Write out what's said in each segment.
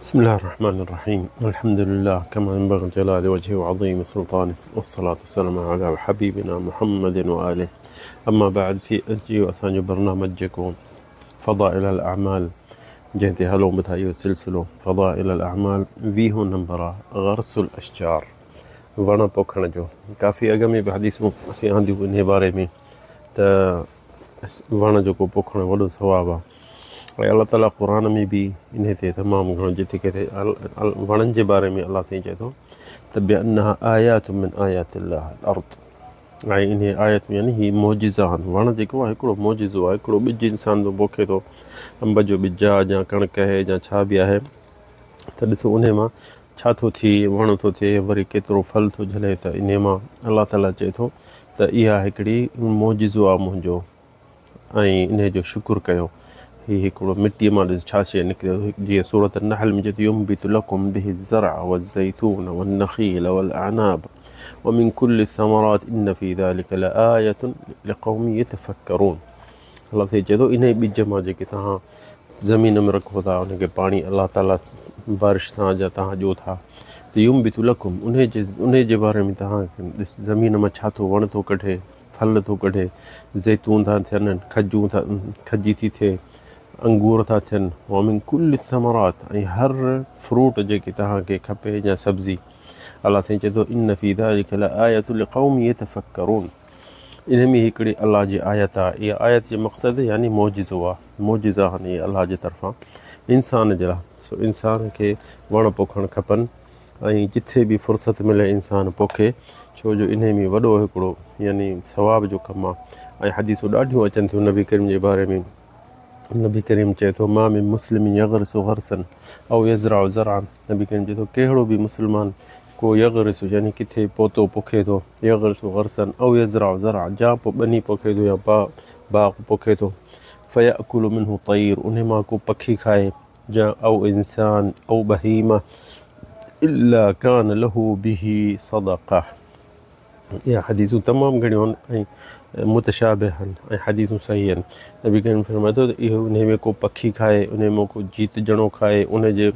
بسم الله الرحمن الرحيم. الحمد لله كما ينبغي جلال وجهه وعظيم سلطانه، والصلاة والسلام على حبيبنا محمد وآله. أما بعد، في أسجي وأسانجو برنامجكم فضائل الأعمال جهتي هلو بتاعي سلسلة فضائل الأعمال فيه نمبر غرس الأشجار ونا بوكنا جو काफ़ी अॻ में बि हदीसूं असीं आंदियूं इन बारे में त वण जेको पोखणु वॾो सवाबु आहे। ऐं अलाह ताला क़ुर में बि इन ते तमामु घणो जिते किथे वणनि जे बारे में अलाह साईं चए थो त बिअन्नहा आयातुम मिन आयातिल्लाह अर्द। ऐं इन आयत में यानी ही मौजिज़ा आहिनि। वण जेको आहे हिकिड़ो मौजिज़ो आहे, हिकिड़ो ॿिज इंसान जो पोखे थो, अंब जो ॿिज आहे या कणिक आहे या छा बि आहे, त ॾिसो उन मां छा थो थिए, वण थो थिए, वरी केतिरो फल थो झले। त इन मां अलाह ताला चए थो त इहा हिकिड़ी मौजिज़ो आहे मुंहिंजो, ऐं इन जो शुकुरु कयो। हीअ हिकिड़ो मिटीअ मां ॾिस छा शइ निकिरे, जीअं सूरत नहल में चए युंबितु लकुम बिहि ज़रअ वज़्ज़ैतून वन्नख़ील वल्अनाब वमिन कुल्लि समरात इन फ़ी ज़ालिका लआयतुन लिक़ौमिन यतफ़क्करून। अलाह साईं चए थो इन ॿिज मां जेके तव्हां ज़मीन में रखो था, उनखे पाणी अलाह ताला बारिश सां जा तव्हां ॾियो था, त युंबितु लकुम उन जे बारे में तव्हांखे ॾिस ज़मीन मां छा थो वण थो कढे, फल थो कढे, ज़ैतून था थियनि, खजी थी थिए, अंगूर था थियनि, वमिन कुल्लि समरात, ऐं हर फ्रूट जेके तव्हांखे खपे या सब्ज़ी। अलाह साईं चए थो इन फ़ी ज़ालिका लआयतुन लिक़ौमिन यतफ़क्करून। इन में हिकिड़ी अलाह जी आयत आहे। इहा आयत जो मक़सदु यानी मौजिज़ो आहे, मौजिज़ा आहिनि इहे अलाह जे तरफ़ां इंसान जे लाइ। सो इंसान खे वण पोखणु खपनि, ऐं जिथे बि फ़ुर्सत मिले इंसान पोखे, छो जो इन में वॾो हिकिड़ो यानी सवाब जो कमु आहे। ऐं हदीसूं ॾाढियूं अचनि थियूं नबी करीम जे बारे में। नबी करीम चए थो मा मिन मुस्लिमिन यग़रिसु ग़रसन औ यज़रअ ज़रअन। नबी करीम चए थो कहिड़ो बि मुस्लमान को यग़रिसु यानी किथे पौधो पोखे थो, यग़रिसु ग़रसन औ यज़रअ ज़रअन, जा ॿनी पोखे थो या बाग़ पोखे थो, फ़यअकुलु मिन्हु तैर, उन मां को पखी खाए, या औ इंसान औ बहीमा इल्ला कान लहू बिही सदक़ा। इहा हदीसूं तमामु घणियूं आहिनि ऐं मुतशाबिह आहिनि ऐं हदीसूं सही आहिनि। नबी करीम फरमाए थो त इहो उन में को पखी खाए, उन में को जीत ॼणो खाए, उन जे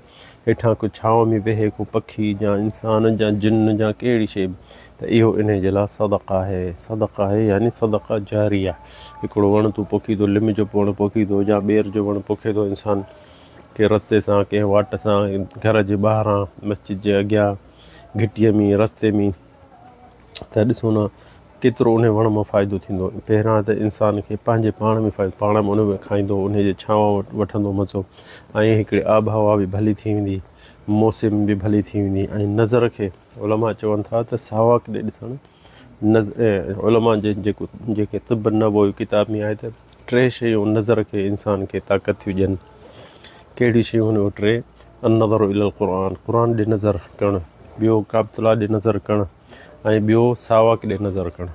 हेठां को छांव में वेहे को पखी या इंसान या जिन या कहिड़ी शइ, त इहो इन जे लाइ सदक़ा आहे। सदक़ा आहे यानी सदक़ा जारी आहे। हिकिड़ो वण तूं पोखी थो, लिम जो वणु पोखी थो या ॿेर जो वणु पोखे थो इंसान, कंहिं रस्ते सां, कंहिं वाट सां, घर जे ॿाहिरां, मस्जिद जे अॻियां, घिटीअ में, रस्ते में, त ॾिसो न केतिरो उन वण मां फ़ाइदो थींदो। पहिरां त इंसान खे पंहिंजे पाण में फ़ाइदो, पाण में उन में खाईंदो, उन जे छांव वठंदो मज़ो, ऐं हिकिड़ी आब हवा बि भली थी वेंदी, मौसम बि भली थी वेंदी। ऐं नज़र खे उलमा चवनि था त सावाक ॾे ॾिसणु उलमा जेके तिब नबवी किताब में आहे त टे शयूं नज़र खे इंसान खे ताक़त थियूं ॾियनि। कहिड़ी शयूं हुन टे? अन-नज़रु इलल क़ुर, क़ुर ॾे नज़र करणु, ॿियो काबतुल्लाह ॾे नज़र करणु, ऐं ॿियो सावाक ॾे नज़र करणु।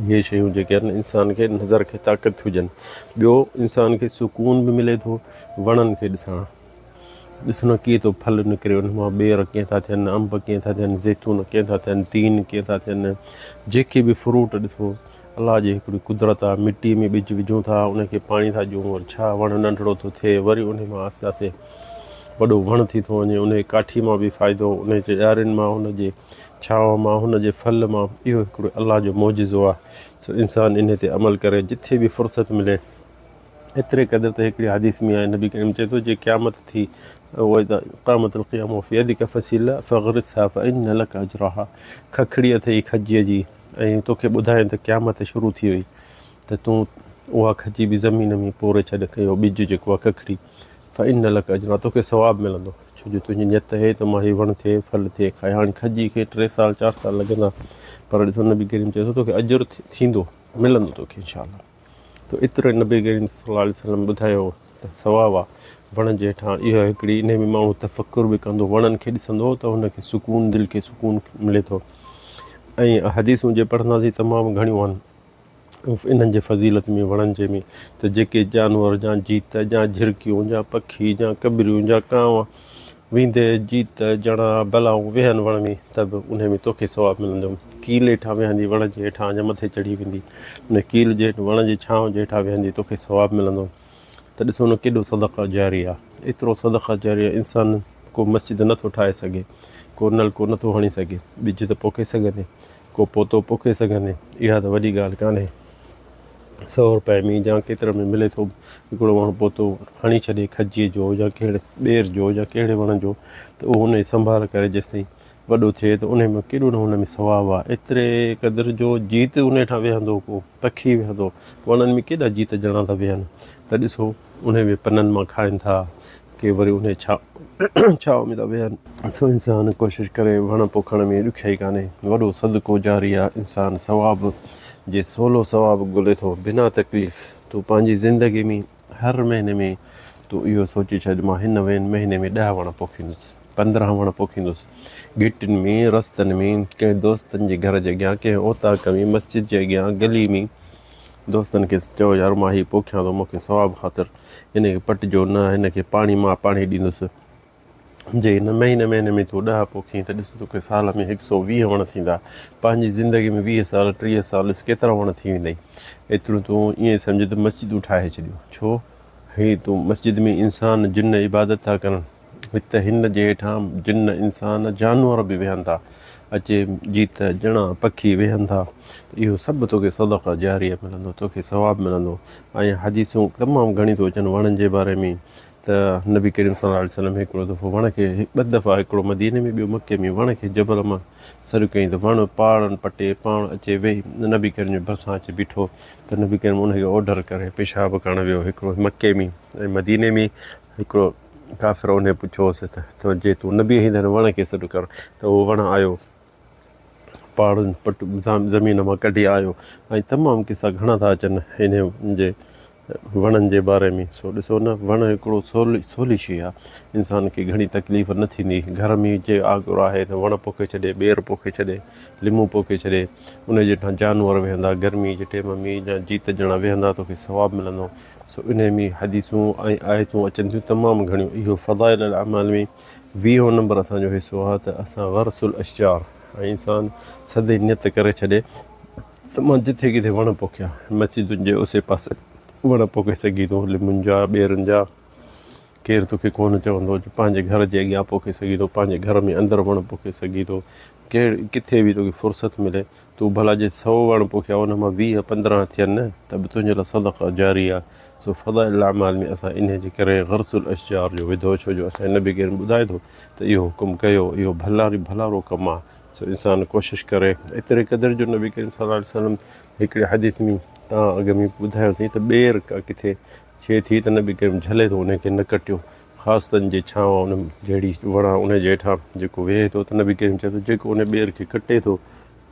इहे शयूं जेके आहिनि इंसान खे नज़र खे ताक़त थियूं ॾियनि। ॿियो इंसान खे सुकून बि मिले थो वणनि खे ॾिसणु। ॾिसणो कीअं थो फल निकिरे, उन मां ॿेर कीअं था थियनि, अंब कीअं था थियनि, ज़ैतून कीअं था थियनि, तीन कीअं था थियनि, जेके बि फ्रूट ॾिसो अलाह जी हिकिड़ी कुदरत आहे। मिटी में ॿिज विझूं था, उनखे पाणी था ॾियूं, वरी छा वणु नंढिड़ो थो थिए, वरी उन मां आहिस्ते आहिस्ते वॾो वणु थी थो वञे, उन काठी मां बि फ़ाइदो, उन जे ॼारियुनि मां, उन जे छांव मां, हुन जे फल मां। इहो हिकिड़ो अलाह जो मौजिज़ो आहे। सो इंसान इन ते अमल करे जिथे बि फ़ुर्सत मिले। एतिरे क़दुरु त हिकिड़ी हदीस में आहे, नबी करीम चए थो जे क़यामत थी क़ामतुल क़ियामा फ़ी यदिका फ़सीला फ़ग़रिसहा फ़इन्न लक अजरहा। खखड़ी अथई खजीअ जी, ऐं तोखे ॿुधाइनि त क़यामत शुरू थी वई, त तूं उहा खजी बि ज़मीन में पोरे छॾ, इहो ॿिज जेको आहे खखड़ी, फ़इन्न लक अजरहा, तोखे सवाबु मिलंदो। छो जो तुंहिंजी नियत आहे त मां हीउ वणु थिए, फल थिए, खाए। हाणे खजी खे 3 साल 4 साल लॻंदा, पर ॾिसो नबी करीम चए थो तोखे अजुरु थींदो, मिलंदो तोखे इंशाअल्लाह। त एतिरो नबी करीम सल्लल्लाहु अलैहि वसल्लम ॿुधायो त सवाबु आहे वण जे हेठां। इहा हिकिड़ी इन में माण्हू तफ़कुर बि कंदो, वणनि खे ॾिसंदो त हुनखे सुकून, दिलि खे सुकून मिले थो। ऐं हदीसूं जे पढ़ंदासीं तमामु घणियूं आहिनि इन्हनि जे फ़ज़ीलत में, वणनि जे में, त जेके जानवर या जीत या झिरकियूं या पखी या कबरियूं या कांव वींदे जीत ॼणा बलाऊं वेहनि वण में, त बि उन में तोखे सवाबु मिलंदो। कील हेठां वेहंदी वण जे हेठां या मथे चढ़ी वेंदी, उन कील जे हेठि वण जे छांव जे हेठां वेहंदी, तोखे सवाबु मिलंदो। त ॾिसो न केॾो सदक़ा जारी आहे। एतिरो सदक़ा जारी आहे इंसान को मस्जिद नथो ठाहे सघे, को नलको नथो हणी सघे, ॿिज त पोखे सघंदे, को पोतो पोखे सघंदे, इहा त वॾी ॻाल्हि कान्हे। 100 रुपए में या केतिरे में मिले थो हिकिड़ो वण पोतो हणी छॾे खजीअ जो या कहिड़े ॿेर जो या कहिड़े वण जो, त उहो उन जी संभाल करे जेसिताईं वॾो थिए त उन में केॾो न हुन में सवाबु आहे। एतिरे क़दुरु जो जीत उन ठां वेहंदो, को पखी वेहंदो, वणनि में केॾा जीत ॼणा था वेहनि, त ॾिसो उन में पननि मां खाइनि था, के वरी उन छांव में था वेहनि। सो इंसानु कोशिशि करे वण पोखण में ॾुखियाई कान्हे, वॾो सदको जारी आहे। इंसानु सवाबु जे सवलो सवाबु ॻोल्हे थो बिना तकलीफ़। तूं पंहिंजी ज़िंदगी में हर महीने में तूं इहो सोचे छॾ, मां हिन महीने में 10 वण पोखींदुसि, 15 वण पोखींदुसि, गिटियुनि में, रस्तनि में, कंहिं दोस्तनि जे घर जे अॻियां, कंहिं ओताक में, मस्जिद जे अॻियां, गली में। दोस्तनि खे चओ यार मां हीउ पोखियां थो, मूंखे सवाबु ख़ातिर हिन खे पटिजो न, हिन खे पाणी मां पाणी ॾींदुसि। जे हिन महीने में तूं 10 पोखी त ॾिस तोखे साल में 120 वण थींदा। पंहिंजी ज़िंदगी में 20 साल 30 साल ॾिस केतिरा वण थी वेंदई। एतिरो तूं ईअं सम्झ त मस्जिदूं ठाहे छॾियूं। छो हीअ तूं मस्जिद में इंसान जिन इबादत था कनि, हिते हिन जे हेठां जिन इंसान जानवर बि वेहनि था, अचे जीत ॼणा पखी वेहनि था, इहो सभु तोखे सदका जारिया मिलंदो, तोखे सवाबु मिलंदो। ऐं हदीसूं तमामु घणी थो अचनि वणनि जे बारे में, त नबी करीम सल्लल्लाहु अलैहि वसल्लम हिकिड़ो दफ़ो वण खे 2 दफ़ा, हिकिड़ो मदीने में ॿियो मके में, वण खे जबल मां सर कयईं त वण पाण पटे पाण अचे वेही नबी करीम जे भरिसां अचे बीठो, त नबी करीम उनखे ऑडर करे पेशाब करणु वियो। हिकिड़ो मके में ऐं मदीने में हिकिड़ो काफ़िर उन पुछियोसि त जे तूं नबी ईंदे वण खे सॾु कर, त उहो वण आयो पहाड़नि पट ज़मीन मां कढी आयो। ऐं तमामु किसा घणा था अचनि हिन जे वणनि जे बारे में। सो ॾिसो न, वण हिकिड़ो सवली शइ आहे, इंसान खे घणी तकलीफ़ न थींदी। घर में जे आगुर आहे त वण पोखे छॾे, ॿेर पोखे छॾे, लिमो पोखे छॾे, उन जे हेठां जानवर वेहंदा, गर्मी जे टाइम में या जीत ॼणा वेहंदा, तोखे सवाबु मिलंदो। सो इन में हदीसूं ऐं आयतूं अचनि थियूं तमामु घणियूं। इहो फ़ज़ाइल अमाल में 20 नंबर असांजो हिसो आहे त असां गरसुल अशजार, ऐं इंसानु सधे नियत करे छॾे त मां जिथे किथे वण पोखिया। मस्जिदुनि जे उसे पासे वण पोखे सघी थो, लिमुनि जा, ॿेरनि जा, केरु तोखे कोन चवंदो। पंहिंजे घर जे अॻियां पोखे सघी थो, पंहिंजे घर में अंदरि वण पोखे सघी थो, किथे बि तोखे फ़ुर्सत मिले तूं भला जे 100 वण पोखिया उन मां 20-15 थियनि त बि तुंहिंजे लाइ सदका जारी आहे। सो फ़ज़ाइल अमाल में असां इन जे करे गरसुल अशजार जो विधो, छो जो असांजे नबी करीम ॿुधाए थो त इहो हुकुम कयो, इहो भलारो कमु आहे। सो इंसानु कोशिशि करे एतिरे क़दुरु जो नबी करीम सल्लल्लाहु अलैहि वसल्लम हिकिड़े हदीस में तव्हां अॻ में ॿुधायोसीं त ॿेर का किथे छे थी त नबी करीम झले थो उनखे न कटियो, ख़ासि तन जे छांव उन जहिड़ी वण उन जे हेठां जेको वेहे थो, त नबी करीम चए थो जेको उन ॿेर खे कटे थो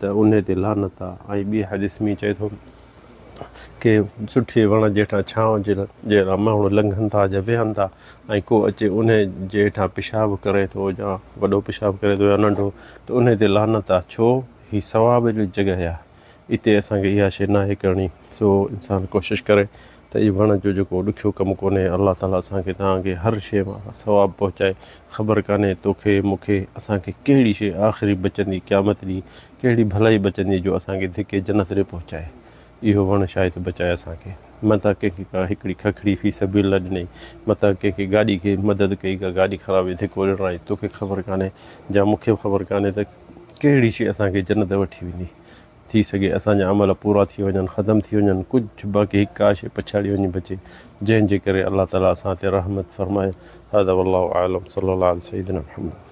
त उन ते लानत आहे। ऐं ॿी हदीस में चए थो कि सुठे वण जे हेठां छांव जे लाइ माण्हू लंघनि था या वेहनि था, ऐं को अचे उन जे हेठां पेशाब करे थो या वॾो पेशाब करे थो या नंढो, त उन ते लानत आहे। छो हीअ सवाब जी जॻह आहे, हिते असांखे इहा शइ नाहे करणी। सो इंसानु कोशिशि करे त इहो वण जो जेको ॾुखियो कमु कोन्हे, अलाह ताला असांखे तव्हांखे हर शइ मां सवाबु पहुचाए। ख़बर कान्हे तोखे मूंखे असांखे कहिड़ी शइ आख़िरी बचंदी क़यामत ॾींहुं, कहिड़ी भलाई बचंदी जो असांखे धिके जन्नत ॾे पहुचाए। इहो वण शायदि बचाए असांखे। मतां कंहिंखे का हिकिड़ी खखड़ी फी सबील ॾिनई, मतां कंहिंखे गाॾी खे मदद कई, का गाॾी ख़राबु हुई धिको ॾियणो आहे, तोखे ख़बर कान्हे या मूंखे ख़बर कान्हे त कहिड़ी शइ असांखे जन्नत वठी वेंदी। थी सघे असांजा अमल पूरा थी वञनि, ख़तमु थी वञनि, कुझु बाक़ी हिकु का शइ पछाड़ी वञी बचे, जंहिंजे करे अलाह ताला असां ते रहमत फ़रमाए। هذا والله أعلم صلى الله على سيدنا محمد.